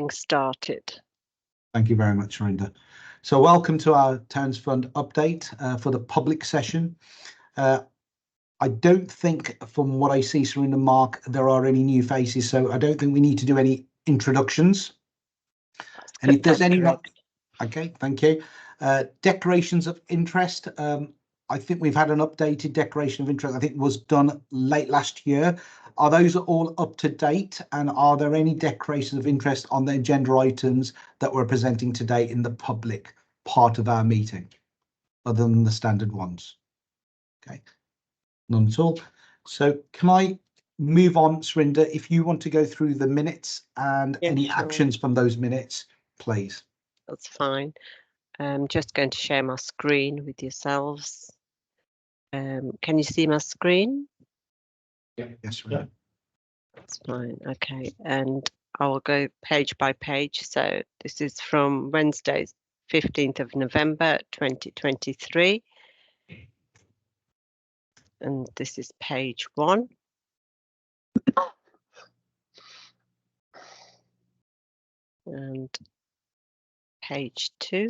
started. Thank you very much, Surinder. So welcome to our Towns Fund update for the public session. I don't think, from what I see, Surinder, Mark, there are any new faces, so I don't think we need to do any introductions. And if there's any, okay, thank you. Declarations of interest. I think we've had an updated declaration of interest. I think it was done late last year. Are those all up to date? And are there any declarations of interest on the agenda items that we're presenting today in the public part of our meeting, other than the standard ones? Okay, none at all. So can I move on, Surinder, if you want to go through the minutes and any actions from those minutes, please. That's fine. I'm just going to share my screen with yourselves. Can you see my screen? Yeah. Yes, yeah. That's fine. Okay, and I will go page by page. So this is from Wednesday, 15th of November, 2023. And this is page 1. And page 2.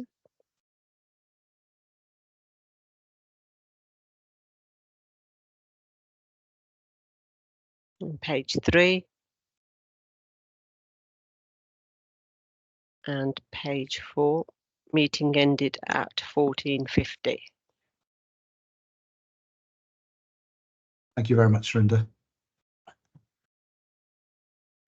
And page 3. And page 4. Meeting ended at 14:50. Thank you very much, Surinder.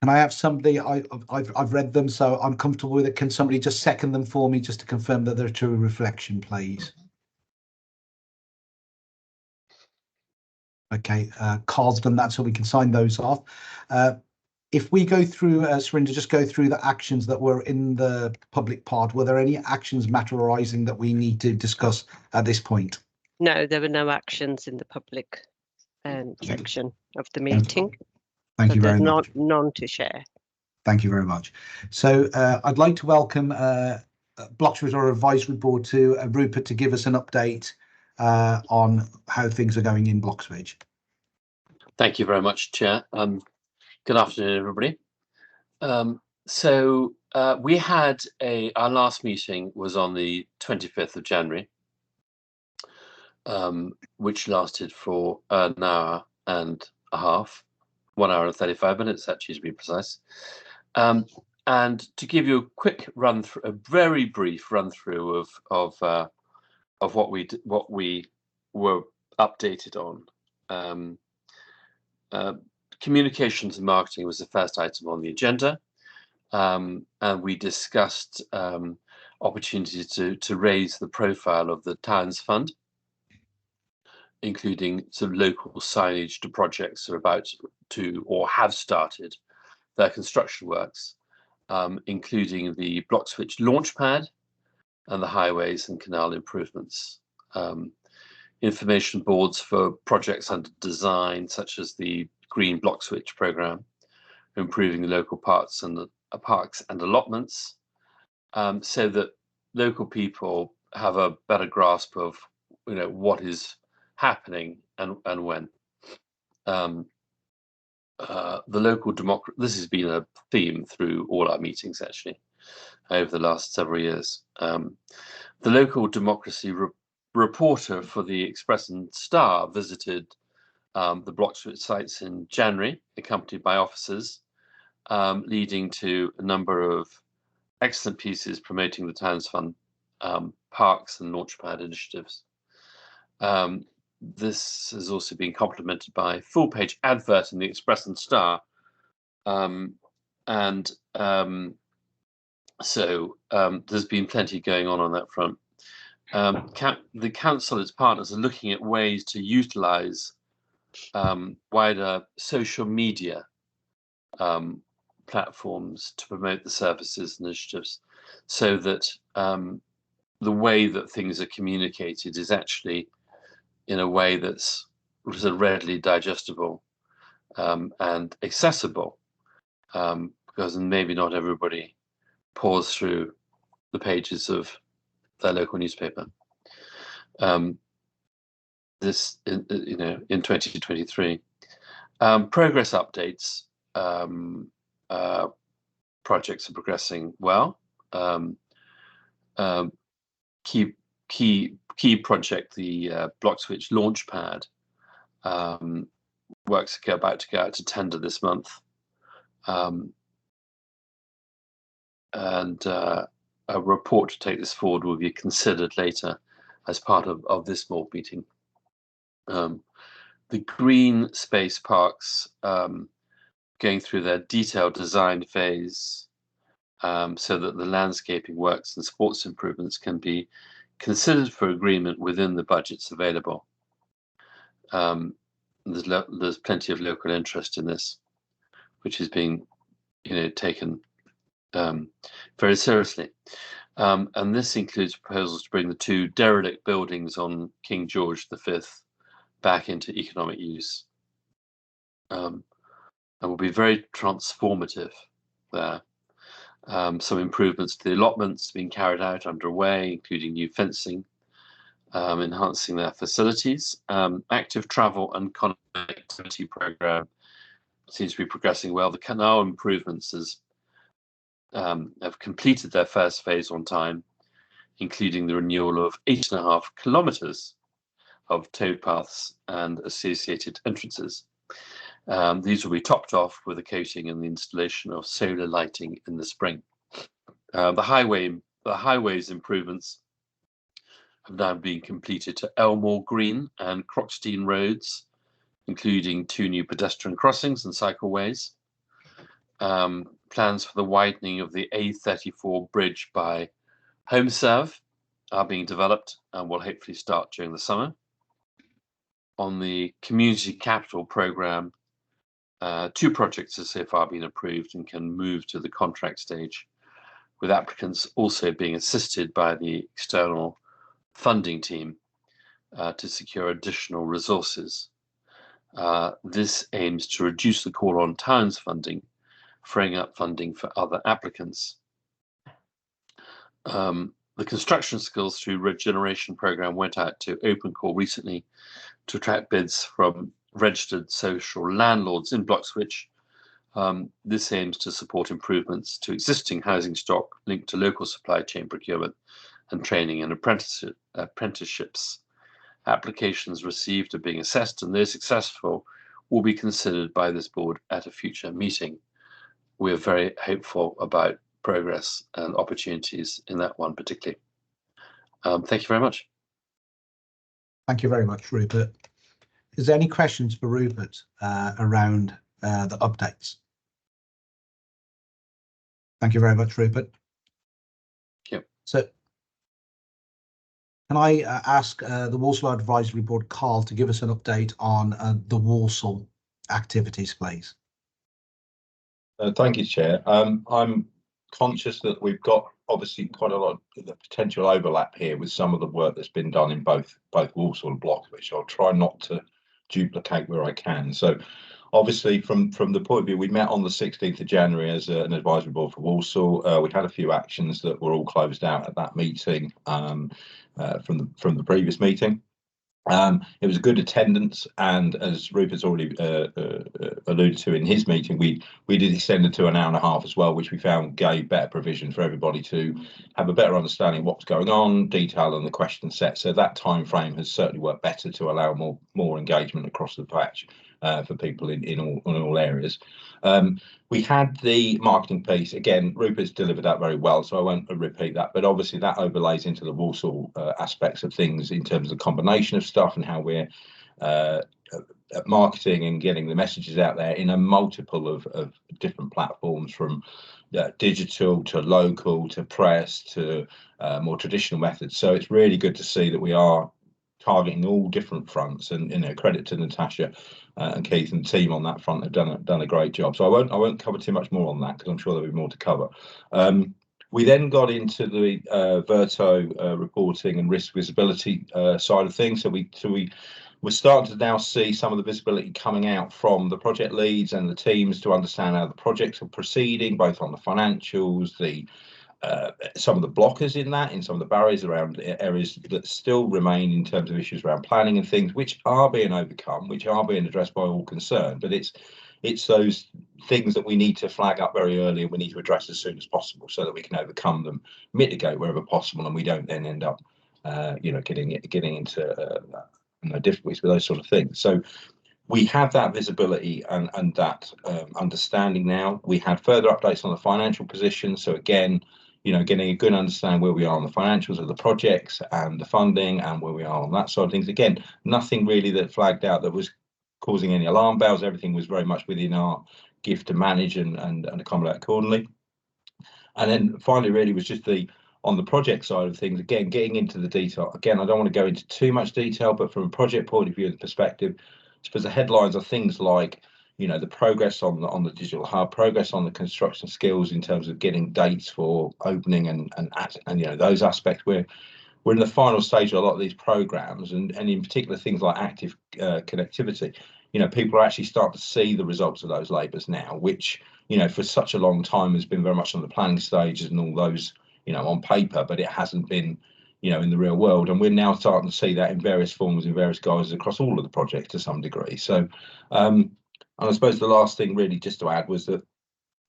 Can I have somebody? I've read them, so I'm comfortable with it. Can somebody just second them for me, just to confirm that they're a true reflection, please? Okay, Carl's done that, so we can sign those off. If we go through, Surinder, just go through the actions that were in the public part. Were there any actions matter arising that we need to discuss at this point? No, there were no actions in the public section of the meeting. Thank you very much. None to share. Thank you very much. So I'd like to welcome Bloxwich Advisory Board to Rupert to give us an update on how things are going in Bloxwich. Thank you very much, Chair. Good afternoon, everybody. We had our last meeting was on the 25th of January, which lasted for an hour and a half, 1 hour and 35 minutes, actually, to be precise. And to give you a quick run through, a very brief run through of what we were updated on. Communications and marketing was the first item on the agenda, and we discussed opportunities to raise the profile of the Towns Fund, including some local signage to projects that are about to or have started their construction works, including the Bloxwich launchpad and the highways and canal improvements. Information boards for projects under design, such as the Green Bloxwich programme, improving the local parks and allotments, so that local people have a better grasp of, what is happening and when. The local democracy. This has been a theme through all our meetings, actually, over the last several years. The local democracy reporter for the Express and Star visited the Bloxwich sites in January, accompanied by officers, leading to a number of excellent pieces promoting the Towns Fund parks and launchpad initiatives. This has also been complemented by a full-page advert in the Express and Star, so there's been plenty going on that front. The council, its partners, are looking at ways to utilise wider social media platforms to promote the services and initiatives, so that the way that things are communicated is actually in a way that's readily digestible and accessible, because maybe not everybody pores through the pages of their local newspaper. This, in 2023, progress updates. projects are progressing well. Key project, the Bloxwich Launchpad, works about to go out to tender this month, and a report to take this forward will be considered later as part of this board meeting. The green space parks going through their detailed design phase, so that the landscaping works and sports improvements can be considered for agreement within the budgets available. There's plenty of local interest in this, which is being, taken very seriously. And this includes proposals to bring the 2 derelict buildings on King George V back into economic use, and will be very transformative there. Some improvements to the allotments being carried out underway, including new fencing, enhancing their facilities. Active travel and connectivity program seems to be progressing well. The canal improvements have completed their first phase on time, including the renewal of 8.5 kilometres of towpaths and associated entrances. These will be topped off with a coating and the installation of solar lighting in the spring. The highways improvements have now been completed to Elmore Green and Croxteen roads, including 2 new pedestrian crossings and cycleways. Plans for the widening of the A34 bridge by HomeServe are being developed and will hopefully start during the summer. On the community capital programme, 2 projects have so far been approved and can move to the contract stage, with applicants also being assisted by the external funding team to secure additional resources. This aims to reduce the call on towns funding, freeing up funding for other applicants. The construction skills through regeneration programme went out to open call recently to attract bids from registered social landlords in Bloxwich. This aims to support improvements to existing housing stock linked to local supply chain procurement and training and apprenticeships. Applications received are being assessed, and those successful will be considered by this board at a future meeting. We are very hopeful about progress and opportunities in that one particularly. Thank you very much. Thank you very much, Rupert. Is there any questions for Rupert around the updates? Thank you very much, Rupert. Yep. So can I ask the Walsall Advisory Board, Carl, to give us an update on the Walsall activities, please? Thank you, Chair. I'm conscious that we've got obviously quite a lot of the potential overlap here with some of the work that's been done in both Walsall and Bloxwich. I'll try not to duplicate where I can. So obviously from the point of view, we met on the 16th of January as an advisory board for Walsall. We had a few actions that were all closed out at that meeting from the previous meeting. It was a good attendance, and as Rupert's already alluded to in his meeting, we did extend it to an hour and a half as well, which we found gave better provision for everybody to have a better understanding of what's going on, detail on the question set. So that time frame has certainly worked better to allow more engagement across the patch for people in all areas. We had the marketing piece. Again, Rupert's delivered that very well, so I won't repeat that, but obviously that overlays into the Walsall aspects of things in terms of the combination of stuff and how we're marketing and getting the messages out there in a multiple of different platforms, from digital to local to press to more traditional methods. So it's really good to see that we are targeting all different fronts, and credit to Natasha and Keith and the team on that front have done a great job. So I won't cover too much more on that because I'm sure there'll be more to cover. We then got into the Verto reporting and risk visibility side of things. So we're starting to now see some of the visibility coming out from the project leads and the teams to understand how the projects are proceeding, both on the financials, some of the blockers in some of the barriers around areas that still remain in terms of issues around planning and things, which are being overcome, which are being addressed by all concerned. But it's it's those things that we need to flag up very early and we need to address as soon as possible so that we can overcome them, mitigate wherever possible, and we don't then end up getting into difficulties with those sort of things. So we have that visibility and that understanding now. We had further updates on the financial position. So again, getting a good understanding where we are on the financials of the projects and the funding and where we are on that side of things. Again, nothing really that flagged out that was causing any alarm bells. Everything was very much within our gift to manage and accommodate accordingly. And then finally, really was just on the project side of things, again, getting into the detail. Again, I don't want to go into too much detail, but from a project point of view and perspective, I suppose the headlines are things like, the progress on the digital hub, progress on the construction skills in terms of getting dates for opening and those aspects. We're in the final stage of a lot of these programs, and in particular things like active connectivity. People are actually starting to see the results of those labours now, which for such a long time has been very much on the planning stages and all those on paper, but it hasn't been in the real world, and we're now starting to see that in various forms, in various guises across all of the projects to some degree. So and I suppose the last thing really just to add was that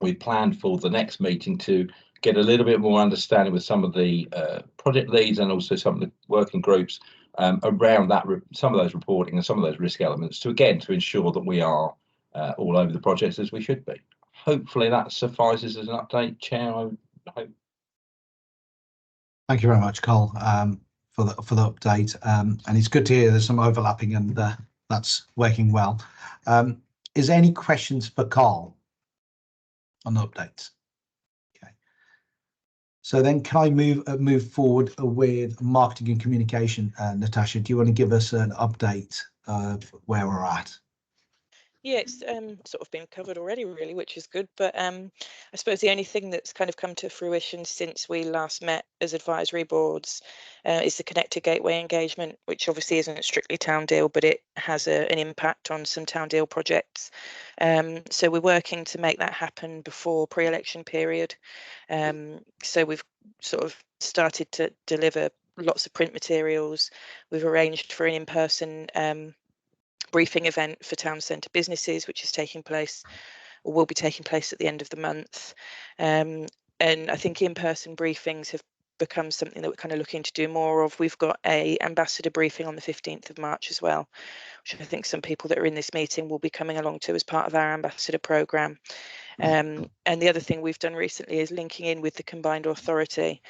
we planned for the next meeting to get a little bit more understanding with some of the project leads and also some of the working groups around that, some of those reporting and some of those risk elements to ensure that we are all over the projects as we should be. Hopefully that suffices as an update, Chair. I hope. Thank you very much, Cole, for the update. And it's good to hear there's some overlapping and that's working well. Is there any questions for Carl on the updates? Okay. So then can I move forward with marketing and communication? Natasha, do you want to give us an update of where we're at? Yeah, it's sort of been covered already, really, which is good. But I suppose the only thing that's kind of come to fruition since we last met as advisory boards is the Connected Gateway engagement, which obviously isn't a strictly town deal, but it has an impact on some town deal projects. So we're working to make that happen before pre-election period. So we've sort of started to deliver lots of print materials. We've arranged for an in-person briefing event for town centre businesses, which is taking place or will be taking place at the end of the month. And I think in-person briefings have become something that we're kind of looking to do more of. We've got a ambassador briefing on the 15th of March as well, which I think some people that are in this meeting will be coming along to as part of our ambassador programme. And the other thing we've done recently is linking in with the Combined Authority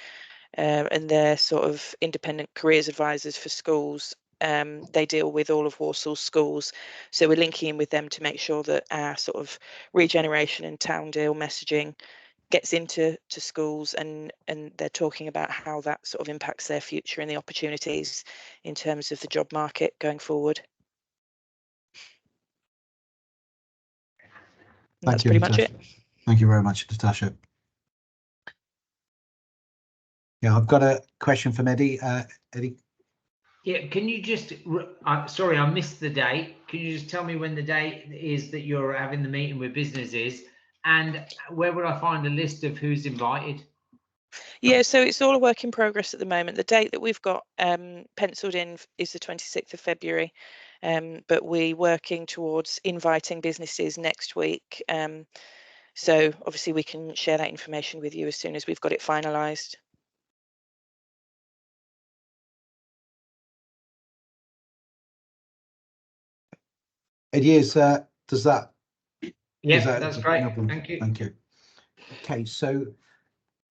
and their sort of independent careers advisors for schools. They deal with all of Walsall's schools, so we're linking in with them to make sure that our sort of regeneration and town deal messaging gets into schools, and they're talking about how that sort of impacts their future and the opportunities in terms of the job market going forward. And that's pretty much it. Thank you very much, Natasha. Yeah, I've got a question from Eddie. Eddie. Yeah, can you just, sorry, I missed the date. Can you just tell me when the date is that you're having the meeting with businesses, and where would I find a list of who's invited? Yeah, so it's all a work in progress at the moment. The date that we've got penciled in is the 26th of February, but we're working towards inviting businesses next week. So obviously we can share that information with you as soon as we've got it finalised. It is. Does that? Yeah, that's great. Thank you. Thank you. Okay, so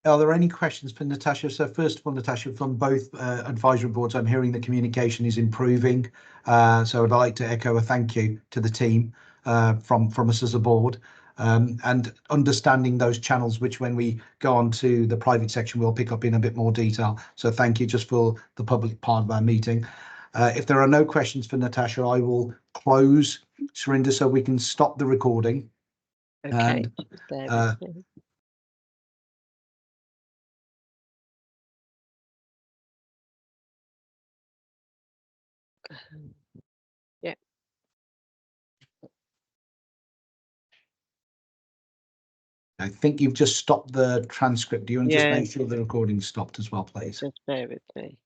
are there any questions for Natasha? So first of all, Natasha, from both advisory boards, I'm hearing the communication is improving. So I'd like to echo a thank you to the team from us as a board, and understanding those channels, which when we go on to the private section, we'll pick up in a bit more detail. So thank you just for the public part of our meeting. If there are no questions for Natasha, I will close Surinder so we can stop the recording. Okay. And, yeah. I think you've just stopped the transcript. Do you want to just Yeah. make sure the recording stopped as well, please? Just bear with me.